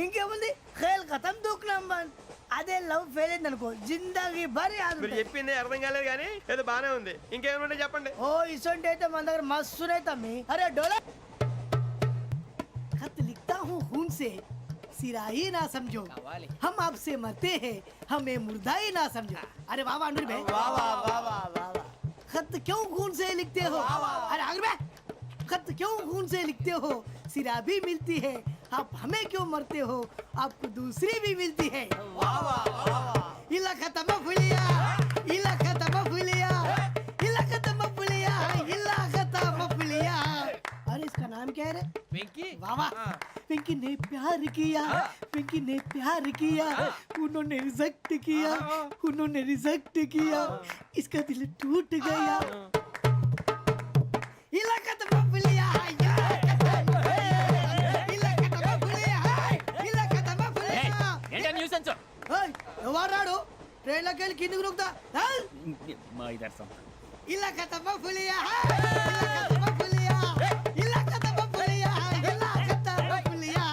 ఇంకేముంది ఖేల్ ఖతం దూకునాం బంద్. అదే లవ్ ఫెయిల్ అయింది అనుకో జిందగీ భరి మీరు చెప్పింది అర్థం కాలేదు కానీ ఏదో బానే ఉంది. ఇంకేమంటే చెప్పండి. ఓ ఇసొంటి అయితే మన దగ్గర మస్తునే తమ్మి. అరే డోలా खत लिखता हूँ खून से सिरा ही ना समझो हम आपसे मरते हैं हमें मुर्दा ही ना समझो. अरे वाह वाह अनुर भाई वाह वाह वाह वाह वाह. खत क्यों खून से लिखते हो? अरे अनुर भाई खत क्यों खून से लिखते हो? सिरा भी मिलती है आप हमें क्यों मरते हो? आपको दूसरी भी मिलती है. वाह वाह वाह. इला खत्म फुलिया इला खत्म फुलिया इला खत्म फुलिया इला खत्म फुलिया. अरे इसका नाम क्या है रे? पिंकी. वाह वाह. पिंकी ने प्यार किया पिंकी ने प्यार किया उन्होंने रिजेक्ट किया उन्होंने रिजेक्ट किया इसका दिल टूट गया. इलाका तो बबलिया ఏంటా న్యూసెన్స్? ఎవరాడు ట్రైన్ లోకి వెళ్ళి కిందికి నొక్కుతా. మా ఇదర్శం. ఇలాకా तो बबलिया इलाका तो बबलिया इलाका तो बबलिया इलाका तो बबलिया.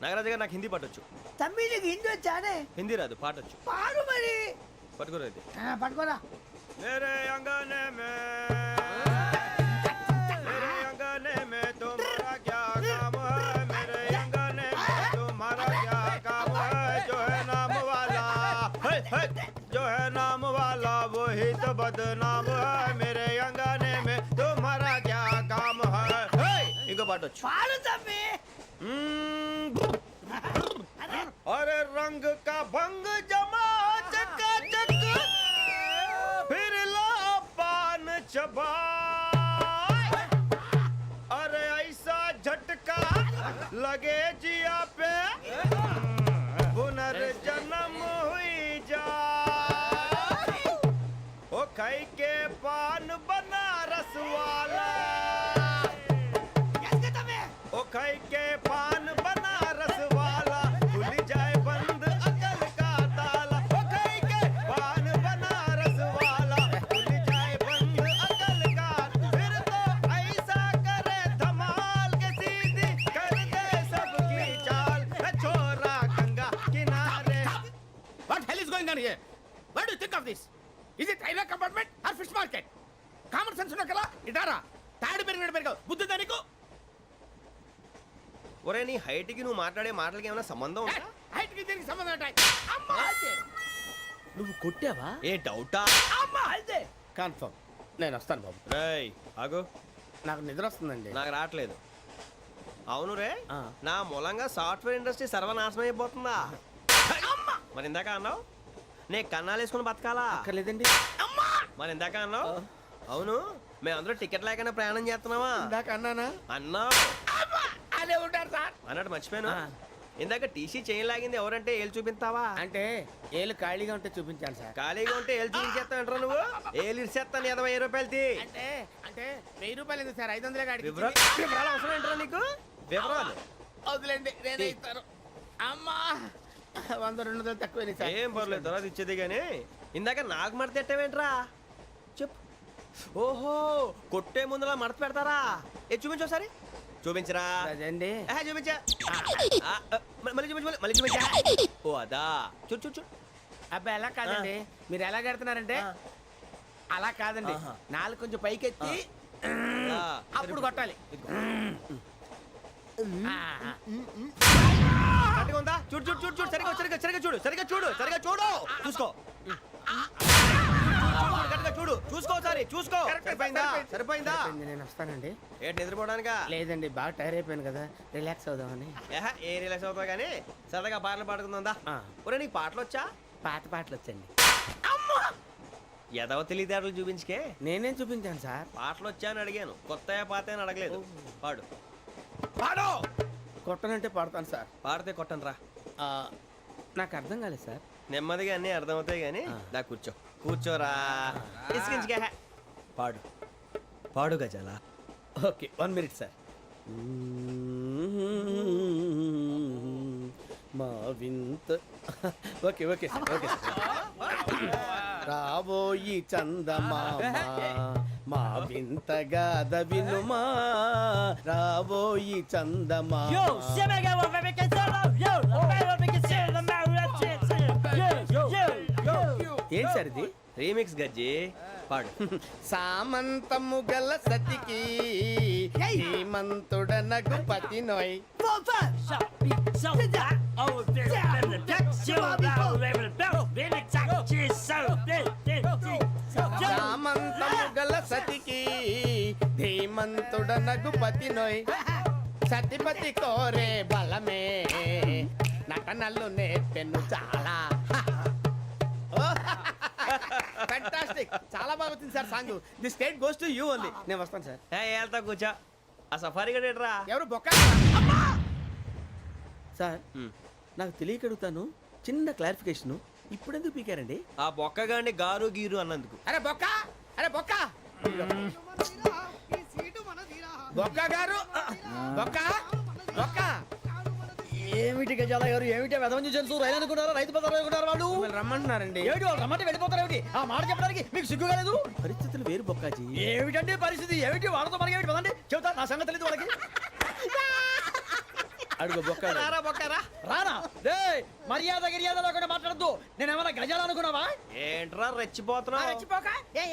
నాగరాజు గారు నాకు హిందీ పాటొచ్చు. తమ్మి నీకు హిందీ వచ్చానే? హిందీ రాదు, పాటొచ్చు. పాడు మరి. పట్టుకోరైతే పట్టుకోరా. मेरे अंगने में मेरे अंगने में तुम्हारा क्या काम है? मेरे अंगने में तुम्हारा क्या काम है? जो है नाम वाला जो है नाम वाला वही तो बदनाम है. मेरे अंगने में तुम्हारा क्या काम है? इनको पाटो पाड़ो तम्मी. अरे रंग का भंग जमा चकाचक फिर ला पान चबा. अरे ऐसा झटका लगे जिया पे पुनर्जन्म हुई जा. ओ खाई के पान बनारस वाला ओ खाई के पान बनारस वाला खुल जाए बंद अकल का ताला. ओ खाई के पान बनारस वाला खुल जाए बंद अकल का. फिर तो ऐसा करे धमाल के सीधी कर दे सबकी चाल. छोरा गंगा किनारे. What hell is going on here? What do you think of this? Is it railway compartment or fish market? Common sense ఉన్న కదా ఇటారా. తాడి పెరిగినట్టు పెరిగావు. బుద్ధి దానికి. ఒరే నీ హైట్ కి నువ్వు మాట్లాడే మాటలకి ఏమైనా సంబంధం ఉందా? హైట్ కి దీనికి సంబంధం ఉంటాయి. అమ్మా నువ్వు కొట్టావా? ఏ డౌటా? అమ్మా అయితే కన్ఫర్మ్. నేను వస్తాను బాబు. రేయ్ ఆగు. నాకు నిద్ర వస్తుందండి. నాకు రావట్లేదు. అవును రే, నా మూలంగా సాఫ్ట్వేర్ ఇండస్ట్రీ సర్వనాశనం అయిపోతుందా? మరి ఇందాక అన్నావు నే కన్నాలు వేసుకుని బతకాలా? అక్కర్లేదండి. మరి ఇందాక అన్నావు అవును మేమందరూ టికెట్ లేకుండా ప్రయాణం చేస్తున్నావా? ఇందాక అన్నానా? అన్నావు. అదే ఉంటారు సార్. అన్నట్టు మర్చిపోయాను. ఇందాక టీసీ చేయి లాగింది ఎవరంటే ఏళ్ళు చూపిస్తావా? అంటే ఏళ్ళు ఖాళీగా ఉంటే చూపించాను సార్. ఖాళీగా ఉంటే ఏళ్ళు చూపించేస్తానంటారా నువ్వు? ఏళ్ళు ఇచ్చేస్తాను 20 రూపాయలది. అంటే అంటే 1000 రూపాయలు ఎందుకు సార్? 500 కాడికి వివరాలు అవసరం ఏంటరా నీకు? వివరాలు వదిలేండి, నేనే ఇస్తాను. అమ్మా 100-200 తక్కువ సార్. ఏం పర్లేదు, తర్వాత ఇచ్చేది కానీ ఇందాక నాకు మడత ఎట్టవేంట్రా చెప్పు. ఓహో కొట్టే ముందులా మడత పెడతారా? ఏ చూపించు ఒకసారి. చూపించరా? అదండి చూపించా. మళ్ళీ చూపించు, మళ్ళీ చూపించా. ఓ అదా చూడు చూడు చూడు. అబ్బాయి ఎలా కాదండి, మీరు ఎలా కడుతున్నారంటే అలా కాదండి. నాలుగు కొంచెం పైకెత్తి అప్పుడు కొట్టాలి. ఉందా? చూడు చూడు చూడు చూడు. సరిగా సరిగా సరిగా చూడు, సరిగా చూడు, సరిగా చూడు. చూసుకో చూడు, చూసుకో ఒకసారి చూసుకో. సరిపోయిందా? సరిపోయిందా? నేను వస్తానండి. ఏంటి నిద్రపోవడానికా? లేదండి, బాగా టైర్ అయిపోయాను కదా, రిలాక్స్ అవుదామని. ఏ రిలాక్స్ అవుతావు కానీ సరదాగా పాటలు పాడుకుందా? ఒరే నీకు పాటలు వచ్చా? పాత పాటలు వచ్చండి. ఎదవ తెలివితేటలు చూపించుకే. నేనేం చూపించాను సార్? పాటలు వచ్చా అని అడిగాను, కొత్త పాత అని అడగలేదు. పాడు పాడు. కొట్టనంటే పాడతాను సార్. పాడితే కొట్టను రా. నాకు అర్థం కాలేదు సార్. నెమ్మదిగా అన్నీ అర్థమవుతాయి కానీ దా కూర్చో. కూర్చోరా. పాడు పాడు గజాల. Okay 1 minute sir. మా వింత. Okay okay sir, okay sir. రాబోయి చందమామ మా వింతగాథ వినుమా. రాబోయి చందమామ. సార్ ఇది? రీమిక్స్ గజ్జి పాడు. సామంతము గల సతికి హేమంతుడనగు పతి నోయ్. సామంతము గల సతికి ధీమంతుడనగు పతి నోయ్. సతిపతి కోరే బలమే నటనలు నేర్పెను చాలా. ఫ్యాంటాస్టిక్, చాలా బాగా వచ్చింది sir song. The state goes to you only. నేను వస్తాను సార్. వెళ్తా కూర్చో. ఆ సఫారీ గడేట్రా. ఎవరు బొక్క సార్? నాకు తెలియక అడుగుతాను, చిన్న క్లారిఫికేషన్. ఇప్పుడు ఎందుకు పీకారండి? ఆ బొక్కగాండి గారు గీరు అన్నందుకు. అరే బొక్క, అరే బొక్క, బొక్క గారు, బొక్క బొక్క. ఏమిటి గజాల గారు, ఏమిటి వెదవని జంతువు రైలు అనుకున్నారా, రైతు బజార్ అనుకున్నారు వాళ్ళు? మిమ్మల్ని రమ్మంటున్నారండి. ఏమిటి వాళ్ళు రమ్మంటే వెళ్ళిపోతారు? ఏమిటి ఆ మాట చెప్పడానికి మీకు సిగ్గు కాలేదు? పరిస్థితులు వేరు బొక్కాజీ. ఏమిటండి పరిస్థితి? ఏమిటి వాళ్ళతో మనకి ఏమిటి పదండి చెబుతా, నా సంగతి తెలియదు వాళ్ళకి. అడుగు బొక్క. రారా బొక్కరా. రానా రే, మర్యాద గిర్యాద లేకుండా మాట్లాడద్దు. నేను ఏమైనా గజాలు అనుకున్నావా? ఏంట్రా రెచ్చిపోతున్నావు? రెచ్చిపోక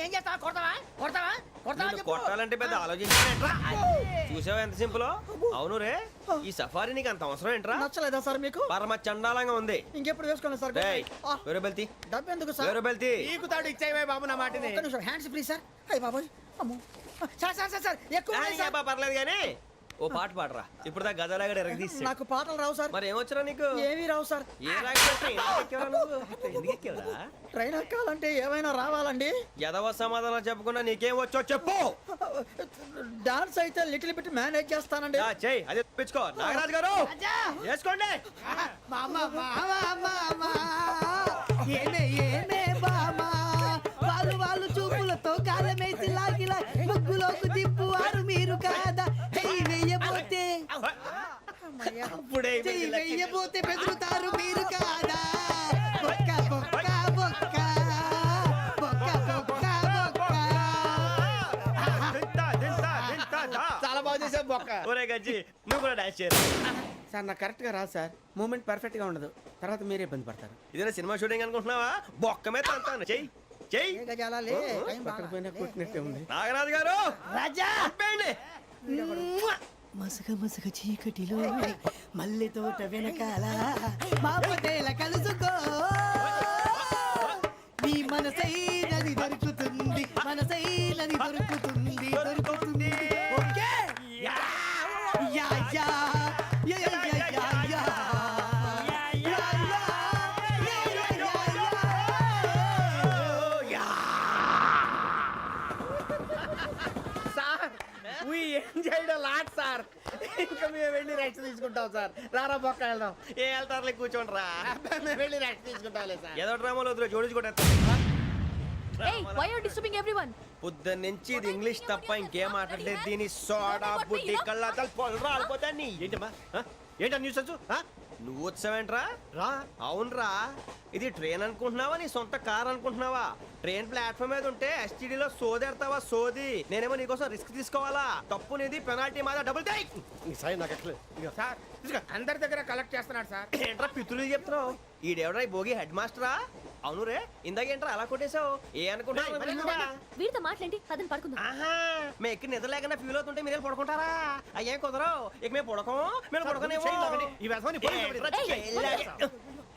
ఏం చేస్తావా? కొడతావా కొడతావా కొడతావా నిన్ను కొట్టాలంటే పెద్ద ఆలోచించానేంట్రా. చూసావా ఎంత సింపుల్. అవును రే, ఈ సఫారీ నీకు అంత అవసరం ఏంట్రా? నచ్చలేదా సార్ మీకు? పరమ చండాలంగా ఉంది. ఇంకెప్పుడు వేసుకోండి సార్. డేయ్, వేరే బెల్తి, డబ్బు ఎందుకు సార్? వేరే బెల్తి. నీకు తాడు ఇచ్చేవే బాబు నా మాటని. ఒక్క నిమిషం, హ్యాండ్స్ ప్లీజ్ సార్. అయ్య బాబోయ్, అమ్మో. సార్ సార్ సార్ సార్ ఎక్కువ ఉన్నాయి సార్. పర్లేదు కానీ ఓ పాట పాడరా. ఇప్పుడు దా గదలాగడ ఎరగదీసి. నాకు పాటలు రావు సార్. మరి ఏమొచ్చరా నీకు? ఏమీ రావు సార్. ఏ రాకపోతే ఎందుకు ఎక్కేవరా? ట్రైన్ ఎక్కాలంటే ఏమైనా రావాలండి. ఎదవ సమాధానం చెప్పకుండా నీకేం వచ్చో చెప్పు. డాన్స్ అయితే లిటిల్ బిట్ మేనేజ్ చేస్తానండి. చెయ్యి, అదే తెప్పించుకో. నాగరాజు గారు చేసుకోండి. మామా మామా మామా ఏమే ఏమే బామా, వాళ్ళు చూపులతో కాలమేసి లాగిలా ముగ్గులోకి తిప్పువారు మీరు కాదా? చెయ్యి వెయ్యబోతే అప్పుడే చెయ్యి వెయ్యబోతే బెదురుతారు మీరు కాదా? బొక్క బొక్క బొక్క బొక్క బొక్క బొక్క. చాలా బాగా చేసావు బొక్క. ఒరే గజ్జి, నువ్వు కూడా డాన్స్ చేయరు. సార్ నాకు కరెక్ట్ గా రాదు సార్. మూమెంట్ పర్ఫెక్ట్ గా ఉండదు, తర్వాత మీరే ఇబ్బంది పడతారు. ఇదేనా సినిమా షూటింగ్ అనుకుంటున్నావా? బొక్క మీద అంటాను. చెయ్యి చెయ్యి. ఏ గజాలా లే, టైం పక్కన బాగా. పోయినా కొట్టినట్టే ఉంది. నాగరాజు గారు రాజా చెప్పండి. మసగ మసగ చీకటిలో మల్లె తోట వెనకాల మాపతేల కలుసుకో, నీ మనసైనది దొరుకుతుంది, మనసైనది దొరుకుతుంది దొరుకుతుంది. Okay yeah yeah yeah yeah yeah yeah yeah. Sir we enjoyed a lot sir. ఇంకా మేము వెళ్ళి రెస్ట్ తీసుకుంటాం సార్. రారా బొక్క వెళ్దాం. ఏ వెళ్తారులే, కూర్చోండి రా. మేము వెళ్ళి రెస్ట్ తీసుకుంటాంలే సార్. ఏదో డ్రామాలో వద్దులే, జోడించుకుంటా. Hey, why are you disturbing everyone? పొద్దున్న నుంచి ఇది ఇంగ్లీష్ తప్ప ఇంకేం మాట్లాడలేదు. దీని సోడా బుద్ధి కళ్ళ పొలరా రాలిపోతా. నీ ఏంటమ్మా ఏంటా న్యూస్ వచ్చు? నువ్వు వచ్చావేంట్రా? రా. అవునరా, ఇది ట్రైన్ అనుకుంటున్నావా నీ సొంత కార్ అనుకుంటున్నావా? ట్రైన్ ప్లాట్ఫామ్ మీద ఉంటే ఎస్టీడీలో సోదేడతావా సోది. నేనేమో నీకోసం రిస్క్ తీసుకోవాలా? తప్పు నీది, పెనాల్టీ మాదా, డబుల్ టై. నాకు ఎట్లేదు సార్ తీసుకో. అందరి దగ్గర కలెక్ట్ చేస్తున్నాడు సార్. ఏంట్రా పితులు చెప్తున్నావు? ఈడెవడ్రా ఈ భోగి హెడ్ మాస్టరా? అవును రే, ఇందాకేంట్రా అలా కొట్టేశావు? ఏ అనుకుంటున్నా? వీరితో మాట్లాడి అతను పడుకుందాం. ఆహా, మేము ఎక్కడ నిద్ర లేకుండా ఫీల్ అవుతుంటే మీరేం పడుకుంటారా? అయ్యేం కుదరవు. ఇక మేము పడకం, మేము పడకనేమో.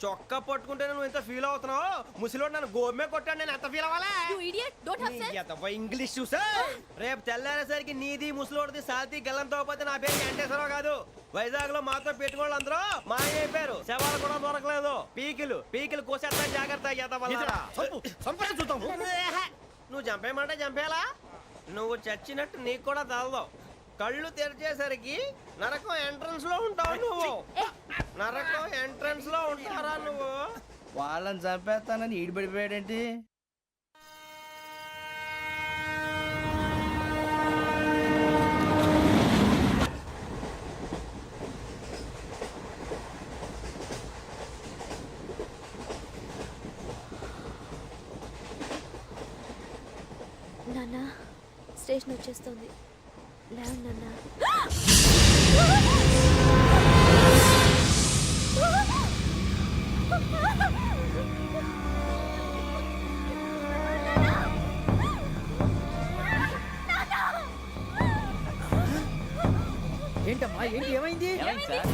చొక్కా పట్టుకుంటే నువ్వు ఎంత ఫీల్ అవుతున్నావు? ముసలివాడు నన్ను గోమే కొట్టాడు, నేను ఎంత ఫీల్ అవ్వాలా? You idiot, don't have sense. English చూసా. రేపు తెల్లారేసరికి నీది ముసలోడిది సాతి గల్లంతో పోతే నా పేరు వెంకటేశ్వరరావు కాదు. వైజాగ్ లో మాతో పెట్టుకోళ్ళు అందరూ మాయైపోయారు. శవాలు కూడా దొరకలేదు. పీకిలు కోసేస్తా, జాగ్రత్త. నువ్వు చంపేయమంటే చంపేలా? నువ్వు చచ్చినట్టు నీకు కూడా తగదు. కళ్ళు తెరిచేసరికి నరకం ఎంట్రన్స్ లో ఉంటావు నువ్వు. నరకం ఎంట్రన్స్ లో ఉంటారా నువ్వు? వాళ్ళని చంపేస్తానని ఈడిపడిపోయాడేంటి? నాన్న, స్టేషన్ వచ్చేస్తుంది. లేవండి నాన్న. ఏంటి ఏమైంది ఏమైంది సార్?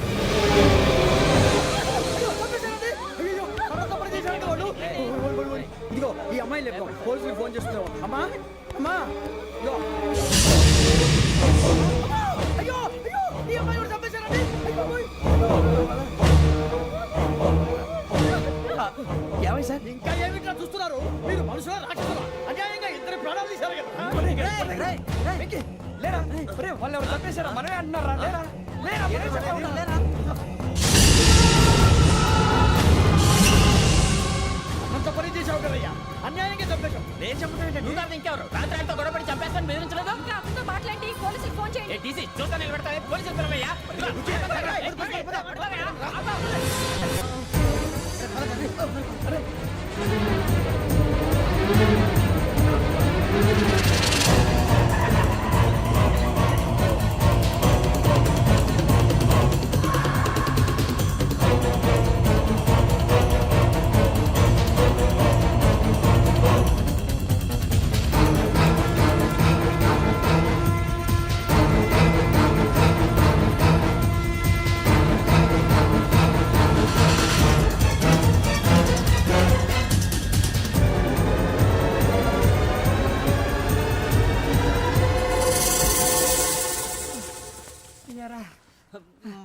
అయ్యో, చంపేశారండి. అయ్యయ్యో, అమ్మ తప్పని చేశారంట వాళ్ళు. ఓయ్. ఇదిగో ఈ అమ్మాయిని లేపుదాం, పోలీసులకు ఫోన్ చేస్తున్నాం. అమ్మా అమ్మా ఇదిగో. అమ్మా! అయ్యో అయ్యో, ఈ అమ్మాయి కూడా చంపేశారండి. అయ్యో, ఓయ్. ఏమైంది సార్? ఇంకా ఏమిట్లా చూస్తున్నారు? మీరు మనుషుల రాక్షసులా? అన్యాయంగా ఇద్దరు ప్రాణాలు తీశారు కదా. వెంకీ, లేరా? ఒరేయ్, వాళ్ళు ఎవరు చంపేశారా? మనమే అంటున్నారా? లేరా? లేరా? అంత పని చేశావు కదయ్యా, అన్యాయంగా చంపేశావు. నేను చెప్పడం నువ్వు కాదు ఇంకెవరు? రాత్రి ఆయనతో గొడవపడి చంపేస్తాను బెదిరించలేదు? ఇంకా అతనితో మాట్లాడి పోలీసులకు ఫోన్ చేయండి. ఏ టీసీ చూస్తాను నిలబెడతా పోలీసులు పిలవయ్యా.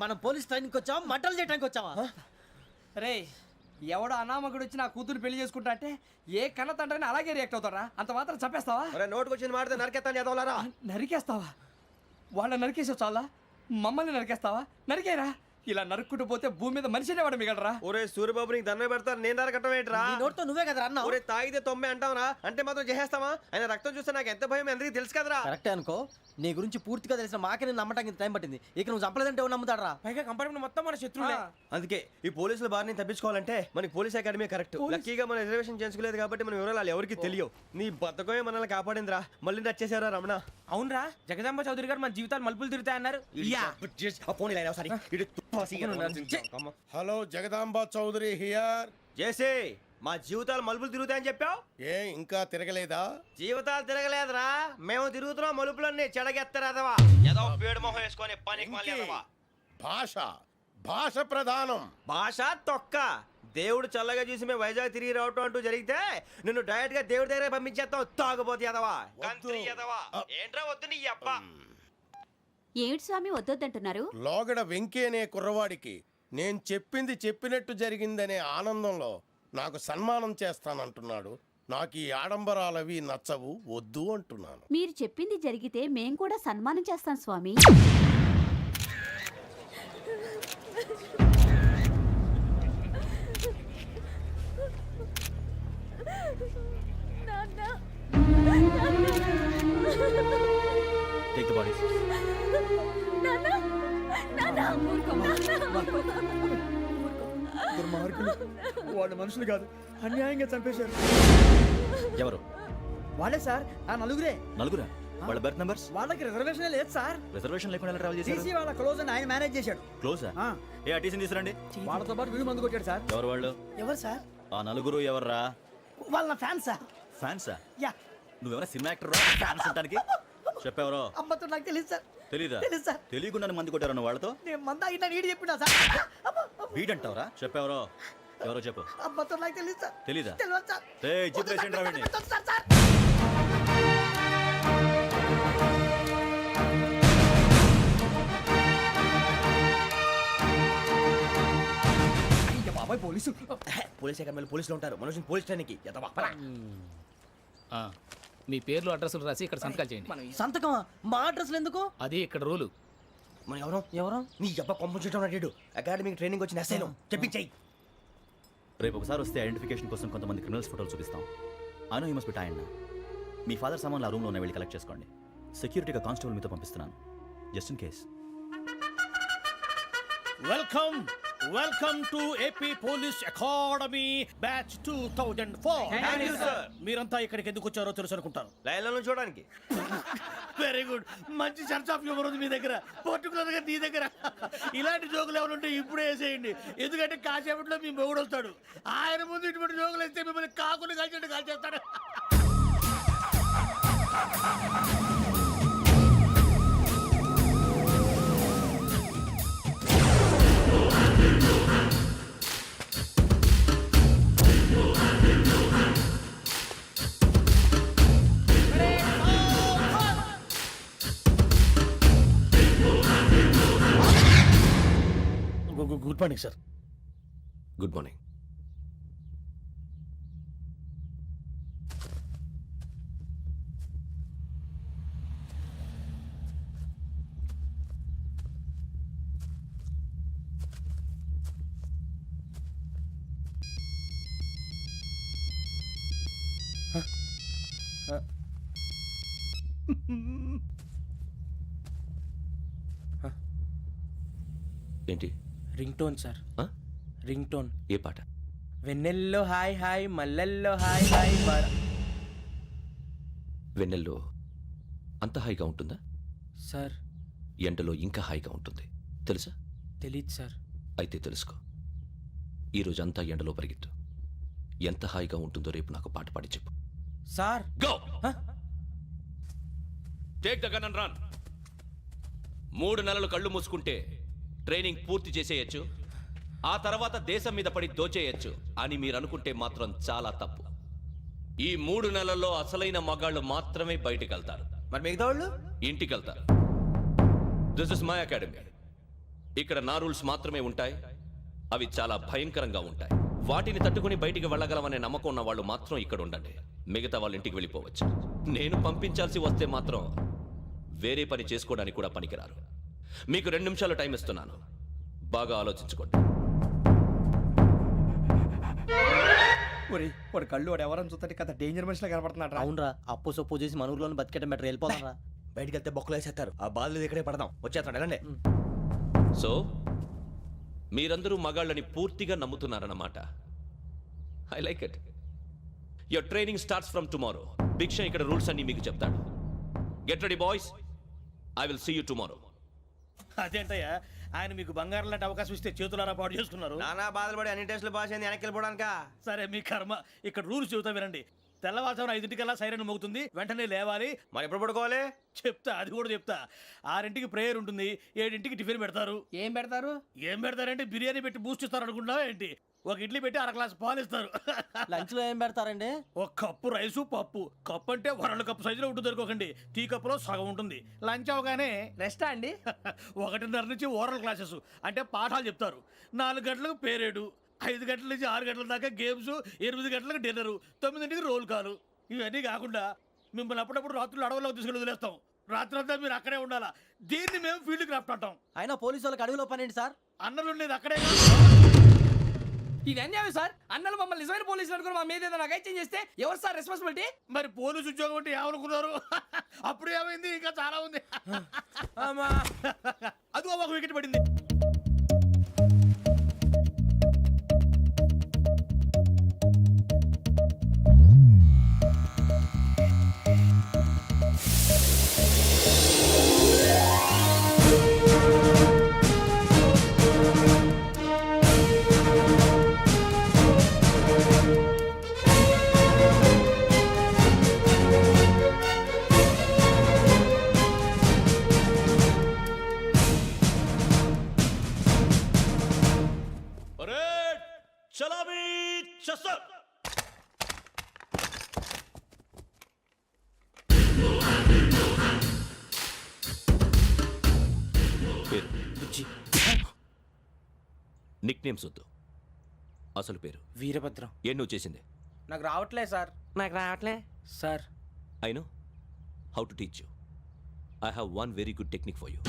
మనం పోలీస్ ట్రైనింగ్ వచ్చావా, మంటలు చేయడానికి వచ్చావా? రే ఎవడో అనామకుడు వచ్చి నా కూతురు పెళ్లి చేసుకుంటా అంటే ఏ కన్న తండ్రిని అలాగే రియాక్ట్ అవుతారా? అంత మాత్రం చంపేస్తావా? ఒరే నోటుకొచ్చింది మాడితే నరకెత్తాను చదవాలరా. నరికేస్తావా? వాళ్ళ నరికేసావు చాలా, మమ్మల్ని నరికేస్తావా? నరికేరా. ఇలా నరుక్కుంటూ పోతే భూమి మీద మనిషినే వాడు మిగలరా. ఒరే సూర్యబాబు నీకు దండం పెడతారు, నేను నరకటం ఏంట్రా? నీ నోటితో నువ్వే కదా అన్నావు. ఒరే తాగితే తొమ్మే అంటావురా, అంటే మాత్రం చేసేస్తావా? ఆయన రక్తం చూస్తే నాకు ఎంత భయం అందరికీ తెలుసు కదరా. కరెక్టే అనుకో, నీ గురించి పూర్తిగా తెలిసిన మాకే నేను నమ్మటానికి టైం పట్టింది. ఇక నువ్వు చంపలేదంటే ఎవరు నమ్ముతాడరా? పైగా కంపార్ట్మెంట్ మొత్తం మన శత్రువులే. అందుకే ఈ పోలీసుల బారిని తప్పించుకోవాలంటే మనకి పోలీస్ అకాడమీ కరెక్ట్. లక్కీగా మన రిజర్వేషన్ చేసుకోలేదు కాబట్టి మన వివరాలు ఎవరికి తెలియవు. నీ బతకమే మనల్ని కాపాడిందిరా. మళ్ళీ నచ్చేసారా రమణ? అవునరా, జగదాంబ చౌదరి గారు మన జీవితాలు మలుపులు తిరుగుతాయన్నారు. Hello Jagadamba Chowdary here. జేసే మా జీవితాలు మలుపులు తిరుగుతాయని చెప్పావు, ఏ ఇంకా తిరగలేదా? జీవితాలు తిరగలేదురా, మేము తిరుగుతున్నాం మలుపులన్నీ. చెడగెత్తరాదవా ఏదో పేడు మొహం వేసుకొని పనికి ఇంకే. మాలేదవా. భాష భాష ప్రధానం. భాష తొక్క. దేవుడు చల్లగా చూసి మేము వైజాగ్ తిరిగి రావటం అంటూ జరిగితే నిన్ను డైరెక్ట్ గా దేవుడి దగ్గర పంపించేస్తావు. తాగుబోతు ఎదవా, గంత్రి ఎదవా. ఏంట్రా వద్దు నీ అబ్బా. ఏమిటి స్వామి వద్దొద్దంటున్నారు? లోగడ వెంకీ అనే కుర్రవాడికి నేను చెప్పింది చెప్పినట్టు జరిగిందనే ఆనందంలో నాకు సన్మానం చేస్తానంటున్నాడు. నాకు ఈ ఆడంబరాలవి నచ్చవు, వద్దు అంటున్నాను. మీరు చెప్పింది జరిగితే మేం కూడా సన్మానం చేస్తాం స్వామి. Take the bodies. దుర్మార్గులు, వాళ్ళు మనుషులు కాదు, అన్యాయంగా చంపేశారు. ఎవరు? వాళ్ళే సార్, ఆ నలుగురే. నలుగురా? వాళ్ళ బర్త్ నంబర్స్? వాళ్ళకి రిజర్వేషన్ లేదు సార్. రిజర్వేషన్ లేకుండా ఎలా ట్రావెల్ చేశారు? టీసీ వాళ్ళ క్లోజ్ అని ఆయన మేనేజ్ చేశాడు. క్లోజా? ఆ, ఏ టీసీని తీసుకురండి. వాళ్ళతో పాటు వీడు మందు కొట్టాడు సార్. ఎవరు వాళ్ళు? ఎవరు సార్? ఆ నలుగురు ఎవర్రా? వాళ్ళ ఫ్యాన్ సార్. ఫ్యాన్సా? యా. నువ్వెవరా సినిమా యాక్టర్ ఫ్యాన్స్ అంటానికి? చెప్పెవరో? అమ్మతో నాకు తెలియదు సార్. తెలీదా? తెలీదు సార్. తెలియకుండా మంది కొట్టారు నువ్వు వాళ్ళతో? నేను మంద అయినా నీడి చెప్పినా సార్. వీడంటావరా? చెప్పెవరో? ఎవరో చెప్పు. అమ్మతో నాకు తెలియదు సార్. తెలీదా? తెలియదు సార్. ఏయ్, జీప్ రేషన్ రా వీడిని. Sir sir. బాబాయ్ పోలీసు. పోలీస్ అకాడమీలో పోలీసులు ఉంటారు, మనుషులు పోలీస్ ట్రైనింగ్కి ఎదవా. మీ పేర్లు అడ్రస్లు రాసి ఇక్కడ సంతకాలు చేయండి. సంతకమా? మా అడ్రస్లు ఎందుకు? అది ఇక్కడ రూలు. మన ఎవరు నీ అబ్బా పంపించడం అడిగాడు. అకాడమిక్ ట్రైనింగ్ వచ్చిన అసైలం చెప్పించాయి. రేపు ఒకసారి వస్తే ఐడెంటిఫికేషన్ కోసం కొంతమంది క్రిమినల్స్ ఫోటోలు చూపిస్తాం. I know you must be tired now. Me father సామాన్లు ఆ రూమ్లో ఉన్న వెళ్ళి కలెక్ట్ చేసుకోండి. సెక్యూరిటీగా కానిస్టేబుల్ మీతో పంపిస్తున్నాను, just in case. Welcome to AP police academy batch 2004. మీరంతా ఇక్కడికి ఎందుకు వచ్చారో తెలుసు అనుకుంటాను. లైన్లను చూడడానికి. వెరీ గుడ్, మంచి సెన్స్ ఆఫ్ హ్యూమర్ ఉంది మీ దగ్గర, పర్టికులర్ గా నీ దగ్గర. ఇలాంటి జోకులు ఎవరు ఉంటే ఇప్పుడే వేసేయండి, ఎందుకంటే కాసేపట్లో మీ మొగుడు వస్తాడు. ఆయన ముందు ఇటువంటి జోకులు వేస్తే మిమ్మల్ని కాకులు కాల్చినట్టు కాల్చేస్తాడు. Morning sir. Good morning. ఏంటి? రింగ్ టోన్ సార్, ఆ? Ring tone. ఏ పాట? వెన్నెల్లో హాయ్ హాయ్, మల్లెల్లో హాయ్ హాయ్. వెన్నెల్లో అంత హాయిగా ఉంటుందా? సార్ ఎండలో ఇంకా హాయిగా ఉంటుంది తెలుసా? తెలీదు సార్. అయితే తెలుసుకో. ఈరోజు అంతా ఎండలో పరిగెత్తు. ఎంత హాయిగా ఉంటుందో రేపు నాకు పాట పాడి చెప్పు. Sir go. Take the gun and run. 3 నెలలు కళ్ళు మూసుకుంటే ట్రైనింగ్ పూర్తి చేసేయచ్చు, ఆ తర్వాత దేశం మీద పడి దోచేయచ్చు అని మీరు అనుకుంటే మాత్రం చాలా తప్పు. ఈ 3 నెలల్లో అసలైన మగాళ్ళు మాత్రమే బయటికి వెళ్తారు. మరి మిగతా వాళ్ళు ఇంటికి వెళ్తారు. This is my academy. ఇక్కడ నా రూల్స్ మాత్రమే ఉంటాయి. అవి చాలా భయంకరంగా ఉంటాయి. వాటిని తట్టుకుని బయటికి వెళ్ళగలమనే నమ్మకం ఉన్న వాళ్ళు మాత్రం ఇక్కడ ఉండండి. మిగతా వాళ్ళు ఇంటికి వెళ్ళిపోవచ్చు. నేను పంపించాల్సి వస్తే మాత్రం వేరే పని చేసుకోవడానికి కూడా పనికిరారు. మీకు 2 నిమిషాలు టైం ఇస్తున్నాను. బాగా ఆలోచించుకోండి. వాడు కళ్ళు వాడు ఎవరైనా చూస్తే కదా డేంజర్ మనిషిలో కనపడుతున్నాడు. అవునరా, అప్పు సొప్పు చేసి మన ఊర్లో బతికేయడం బెటర్. వెళ్ళిపోతారా? బయటికి వెళ్తే బొక్కలు వేసేస్తారు. ఆ బాధలు ఇక్కడే పడదాం. వచ్చేస్తాడు వెళ్ళండి. సో మీరందరూ మగాళ్ళని పూర్తిగా నమ్ముతున్నారన్నమాట. I like it. Your training starts from tomorrow. Bhiksha ఇక్కడ రూల్స్ అన్ని మీకు చెప్తాడు. Get ready boys. I will see you tomorrow. అదేంటయ్యా, ఆయన మీకు బంగారం లాంటి అవకాశం ఇస్తే చేతులారా పాటు చేసుకున్నారు. నానా బాధలు పడి అన్ని టెస్టులు పాస్ అయింది, వెనక్కి వెళ్ళిపోవడానికా? సరే మీ కర్మ. ఇక్కడ రూల్స్ చెబుతా వినండి. తెల్లవారుజామున 5 సైరన్ మోగుతుంది, వెంటనే లేవాలి. మరి ఎప్పుడు పడుకోవాలి? చెప్తా, అది కూడా చెప్తా. 6 ప్రేయర్ ఉంటుంది, 7 టిఫిన్ పెడతారు. ఏం పెడతారు? ఏం పెడతారంటే బిర్యానీ పెట్టి బూస్ట్ ఇస్తారు అనుకుంటున్నావా ఏంటి? ఒక ఇడ్లీ పెట్టి 1/2 గ్లాస్ పాలు ఇస్తారు. లంచ్ లో ఏం పెడతారండి? ఒక కప్పు రైసు పప్పు. కప్పు అంటే 1/2 కప్పు సైజులో ఉంటుంది అనుకోకండి. టీ కప్పులో సగం ఉంటుంది. లంచ్ అవగానే రెస్టా అండి? 1:30 నుంచి ఓరల్ క్లాసెస్ అంటే పాఠాలు చెప్తారు. 4 గంటలకు పేరేడు, 5 గంటల నుంచి 6 గంటల దాకా గేమ్స్, 8 గంటలకు డిన్నరు, 9 రోల్ కాలు. ఇవన్నీ కాకుండా మిమ్మల్ని అప్పుడప్పుడు రాత్రులు అడవుల్లో తీసుకెళ్ళి వదిలేస్తాం. రాత్రి అంతా మీరు అక్కడే ఉండాలా. దీన్ని మేము ఫీల్డ్ క్రాఫ్ట్ అంటాం. అయినా పోలీసు వాళ్ళకి అడవిలో పనేంటి సార్? అన్నలు ఉండేది అక్కడే. ఇది అన్యాయం సార్. అన్నలు మమ్మల్ని నిజమైన పోలీసులు అనుకుని మా మీద ఏదైనా అగైత్యం చేస్తే ఎవరు సార్ రెస్పాన్సిబిలిటీ? మరి పోలీసు ఉద్యోగం అంటే ఏమనుకున్నారు? అప్పుడు ఏమైంది? ఇంకా చాలా ఉంది. అదిగో ఒక వికెట్ పడింది. నిక్ నేమ్స్ వద్దు. అసలు పేరు? వీరభద్రం. ఏం నువ్వు చేసింది? నాకు రావట్లే సార్. నాకు రావట్లే sir. I know how to teach you. I have one very good technique for you.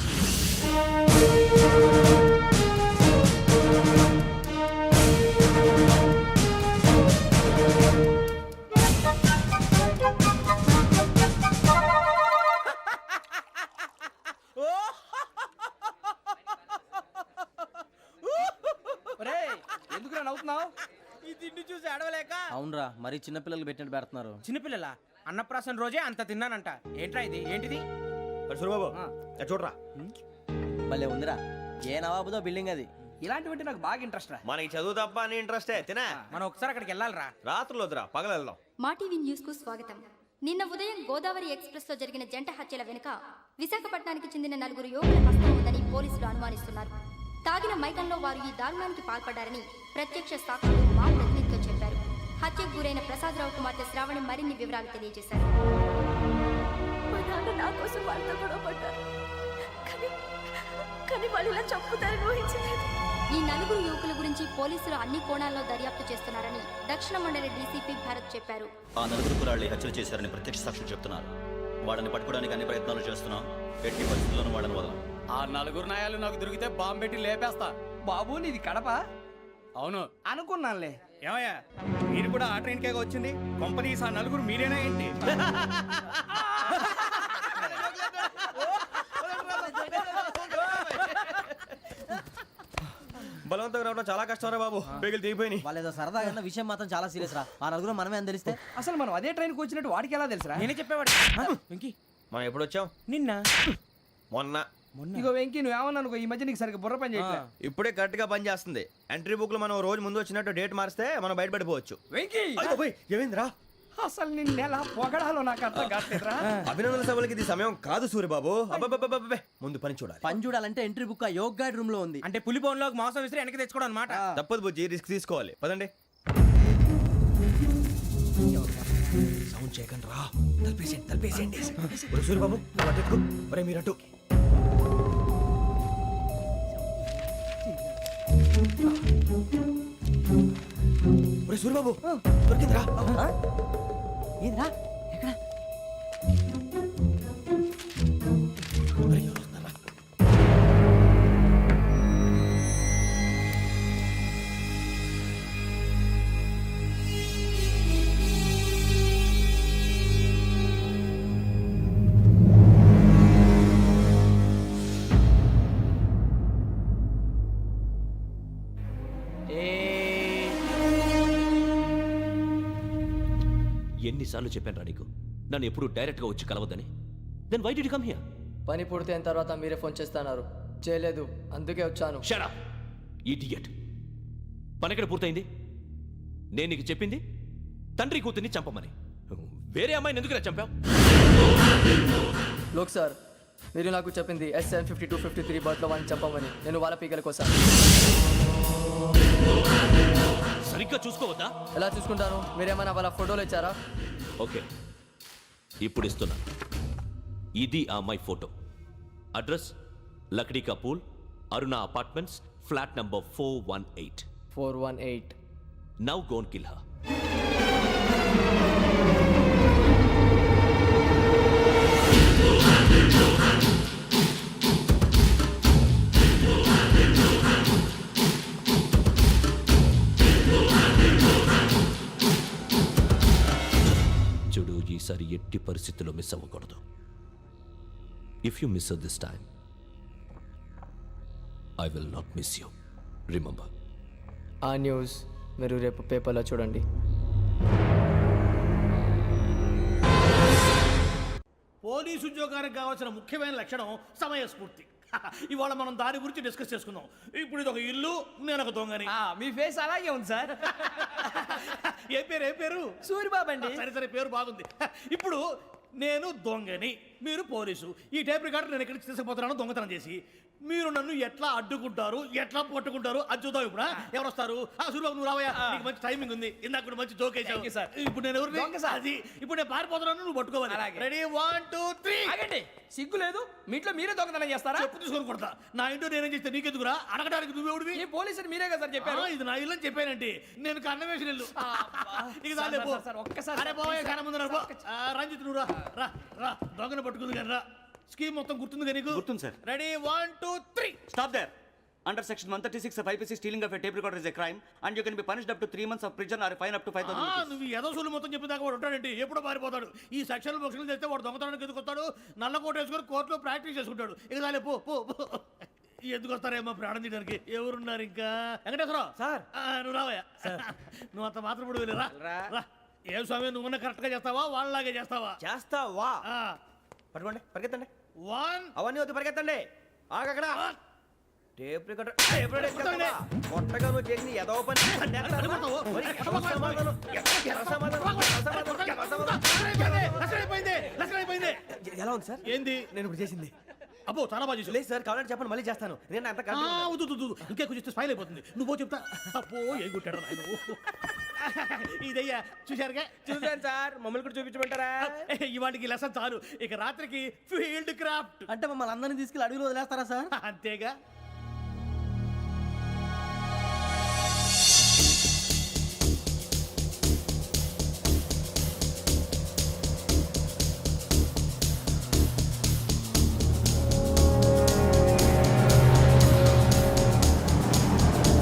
ఎందుకు నవ్వుతున్నావు? ఈ తిండి చూసి అడవలేక. అవునరా, మరి చిన్నపిల్లలు పెట్టినట్టు పెడుతున్నారు. చిన్నపిల్లల అన్నప్రాసన రోజే అంత తిన్నానంట. ఏంట్రా ఇది? ఏంటిది? సురబాబు చూడరా. భలే ఉందిరా. ఏ నవాబుదో బిల్డింగ్ అది. ఇలాంటివంటే నాకు బాగా ఇంట్రెస్ట్ రా. మనకి చదువు తప్ప అని ఇంట్రెస్టే. తినా మనం ఒకసారి అక్కడికి వెళ్ళాలిరా. రాత్రులు వద్దురా, పగలు వెళ్దాం. మా టీవీ న్యూస్ కు స్వాగతం. నిన్న ఉదయం గోదావరి ఎక్స్ప్రెస్ లో జరిగిన జంట హత్యల వెనుక విశాఖపట్నానికి చెందిన 4 యువకుల హస్తం ఉందని పోలీసులు అనుమానిస్తున్నారు. తాగిన మైకంలో వారు ఈ దారుణానికి పాల్పడ్డారని ప్రత్యక్ష సాక్షులు మా ప్రతినిధితో చెప్పారు. హత్యకు గురైన ప్రసాదరావు కుమార్తె శ్రావణి మరిన్ని వివరాలు తెలియజేశారు. నా కోసం వాళ్ళతో గొడవ పడ్డారు, కానీ వాళ్ళు ఇలా చంపుతారని ఊహించలేదు. ఈ నలుగురు యువకుల గురించి పోలీసులు అన్ని కోణాల్లో దర్యాప్తు చేస్తున్నారని దక్షిణ మండలి డీసీపీ భరత్ చెప్పారు. ఆ నలుగురు కురాళ్ళు హత్యలు చేశారని ప్రత్యక్ష సాక్షులు చెప్తున్నారు. వాళ్ళని పట్టుకోవడానికి అన్ని ప్రయత్నాలు చేస్తున్నాం. ఎట్టి పరిస్థితుల్లోనూ వాళ్ళని వదలం. ఆ నలుగురు నాయాలు నాకు దొరికితే బాంబు పెట్టి లేపేస్తా. బాబు నీది కడప? అవును. అనుకున్నానులే. ఏమయ్యా మీరు కూడా ఆ ట్రైన్ కేగా వచ్చింది? కంపెనీస్ ఆ నలుగురు మీరేనా ఏంటి? బలవంతంగా రావడం చాలా కష్టం రా బాబు. పేగులు దిగిపోయినాయి. వాళ్ళు ఏదో సరదాగా విషయం మాత్రం చాలా సీరియస్ రా. ఆ నలుగురు మనమే అని తెలిస్తే అసలు మనం అదే ట్రైన్కి వచ్చినట్టు వాడికి ఎలా తెలుసురా? నేనే చెప్పేవాడు. వెంకీ మనం ఎప్పుడు వచ్చాం? నిన్న మొన్న. ఇగో వెంకీ నువ్వేమన్నా అనుకో, ఈ మధ్య నీకు సరిగ్గా బుర్ర పని చేయట్లే. ఇప్పుడే కరెక్ట్ గా పని చేస్తుంది. ఎంట్రీ బుక్ లో మనం రోజు ముందు వచ్చినట్టు డేట్ మారిస్తే మనం బయటపడిపోవచ్చు. వెంకీ ఏమైందిరా? అసలు నిన్న ఎలా పొగడాలో నాకు అర్థం కావట్లేదురా. అభినందన సభలకి ఇది సమయం కాదు సూర్యబాబు. అబ్బబ్బబ్బబ్బబ్బే, ముందు పని చూడాలి. పని చూడాలంటే ఎంట్రీ బుక్ యోగ్ గైడ్ రూమ్ లో ఉంది. అంటే పులి బోన్లోకి మాంసం విసిరి వెనక్కి తెచ్చుకోవడం అనమాట. తప్పదు బుజ్జి, రిస్క్ తీసుకోవాలి. పదండి. సౌండ్ చేయకండి రా. తలపేసేయండి. సూర్యబాబు ఒరే మీరట్టు. ఒరే సూర్యబాబు దొరికిందిరా. ఏంద్రా ఎక్కడ? ఎన్నిసార్లు చెప్పాను రా నీకు నన్ను ఎప్పుడు డైరెక్ట్గా వచ్చి కలవద్దని? Then why did you come here? పని పూర్తయిన తర్వాత మీరే ఫోన్ చేస్తున్నారు. చేయలేదు, అందుకే వచ్చాను. Shut up idiot. పని ఎక్కడ పూర్తయింది? నేను నీకు చెప్పింది తండ్రి కూతుర్ని చంపమని. వేరే అమ్మాయిని ఎందుకు చంపావు? లోక్ సార్, మీరు నాకు చెప్పింది SN 5253 బర్త్లో వాళ్ళని చంపమని. నేను వాళ్ళ పీకల కోసం. సరిగ్గా చూసుకోవద్దా? ఎలా చూసుకుంటాను? మీరేమైనా వాళ్ళ ఫోటోలు ఇచ్చారా? ఓకే, ఇప్పుడు ఇస్తున్నా. ఇది ఆ అమ్మాయి ఫోటో. అడ్రస్ లక్డీ కా pool, Aruna apartments, flat number 418. 418. Now go and kill her. చూడు, ఈసారి ఎట్టి పరిస్థితుల్లో మిస్ అవ్వకూడదు. If you miss this time I will not miss you. Remember. ఆ న్యూస్ మీరు రేపు పేపర్లో చూడండి. పోలీసు ఉద్యోగానికి కావాల్సిన ముఖ్యమైన లక్షణం సమయస్ఫూర్తి. ఇవాళ మనం దాని గురించి డిస్కస్ చేసుకుందాం. ఇప్పుడు ఇది ఒక ఇల్లు, నేను ఒక దొంగని. మీ ఫేస్ అలాగే ఉంది సార్. ఏ పేరు? సూర్యబాబు అండి. సరే పేరు బాగుంది. ఇప్పుడు నేను దొంగని, మీరు పోలీసు. ఈ టైప్ రికార్డు నేను ఎక్కడికి తీసుకుపోతున్నాను దొంగతనం చేసి. మీరు నన్ను ఎట్లా అడ్డుకుంటారు, ఎట్లా పట్టుకుంటారు అది చూద్దాం. ఇప్పుడు ఎవరు వస్తారు? సూర్యబాబు నువ్వు రావయ్యా, నీకు మంచి టైమింగ్ ఉంది. ఇందాక కూడా మంచి జోక్ వేసావు సార్. ఇప్పుడు నేను ఎవరు? అది ఇప్పుడు నేను పారిపోతున్నాను, నువ్వు పట్టుకోవాలి. రెడీ 1 2 3. ఆగండి, సిగ్గు లేదు? మీ ఇంట్లో మీరే దొంగతనం చేస్తారా? చెప్పు తీసుకొని కొడతా. నా ఇంట్లో నేనేం చేస్తే నీకెందుకురా? అడగడానికి నువ్వెవడివి? ఈ పోలీసులు మీరే కదా సార్ చెప్పారు. ఇది నా ఇల్లు అని చెప్పానండి. నేను కన్న వేసిన ఇల్లు. ఒక్కసారి అరే బాబు, కన్న ముందు రంజిత్ నువ్వు రా రా. దొంగను పట్టుకుంది కానీ రా. స్కీమ్ మొత్తం గుర్తుంది కదా నీకు? గుర్తుంది sir. Ready 1 2 3. Stop there. Under section 136 of IPC, stealing of a tape recorder is a crime and you can be punished up to 3 months of prison or a fine up to 5,000 rupees. నువ్వు ఏదో సొల్లు మొత్తం చెప్పిన దాకా వాడు ఉంటాడండి. ఎప్పుడో పారిపోతాడు. ఈ సెక్షన్ బొక్షన్లు చేస్తే వాడు దొంగతనానికి ఎందుకు వస్తాడు? నల్ల కోట వేసుకొని కోర్టులో ప్రాక్టీస్ చేసుకుంటాడు. ఇక చాలే పో పో పో. ఎందుకు వస్తారేమో ప్రాణం తీయడానికి. ఎవరున్నారు ఇంకా? వెంకటేశ్వరరావు సార్, నువ్వు రావయ్యా. నువ్వు అంత మాత్రం ఇప్పుడు వెళ్ళి రా. ఏం స్వామి, నువ్వు కరెక్ట్ గా చేస్తావా వాళ్ళలాగే చేస్తావా? చేస్తావా? పట్టుకోండి, పరిగెత్తండి. 1. అవన్నీ వద్దు, పరిగెత్తండి. ఆగక్కడ టేప్ రికార్డర్ కొత్తగా నువ్వు చేసింది ఏదో పని. ఎలా ఉంది సార్? ఏంది నేను ఇప్పుడు చేసింది? అబ్బో చాలా బాగా చేసావు. లేదు సార్, కావాలంటే చెప్పండి, మళ్ళీ చేస్తాను. నేను అంత ఇంకే కొంచెం స్మైల్ అయిపోతుంది. నువ్వు చెప్తా. అబ్బో ఏ కొట్టాడు ఆయన. ఇదయ్యా చూశారుగా? చూసాను సార్. మమ్మల్ని కూడా చూపించమంటారా? ఇవాటికి లెసన్ చాలు. ఇక రాత్రికి ఫీల్డ్ క్రాఫ్ట్. అంటే మమ్మల్ని అందరినీ తీసుకెళ్ళి అడుగులో వదిలేస్తారా సార్? అంతేగా.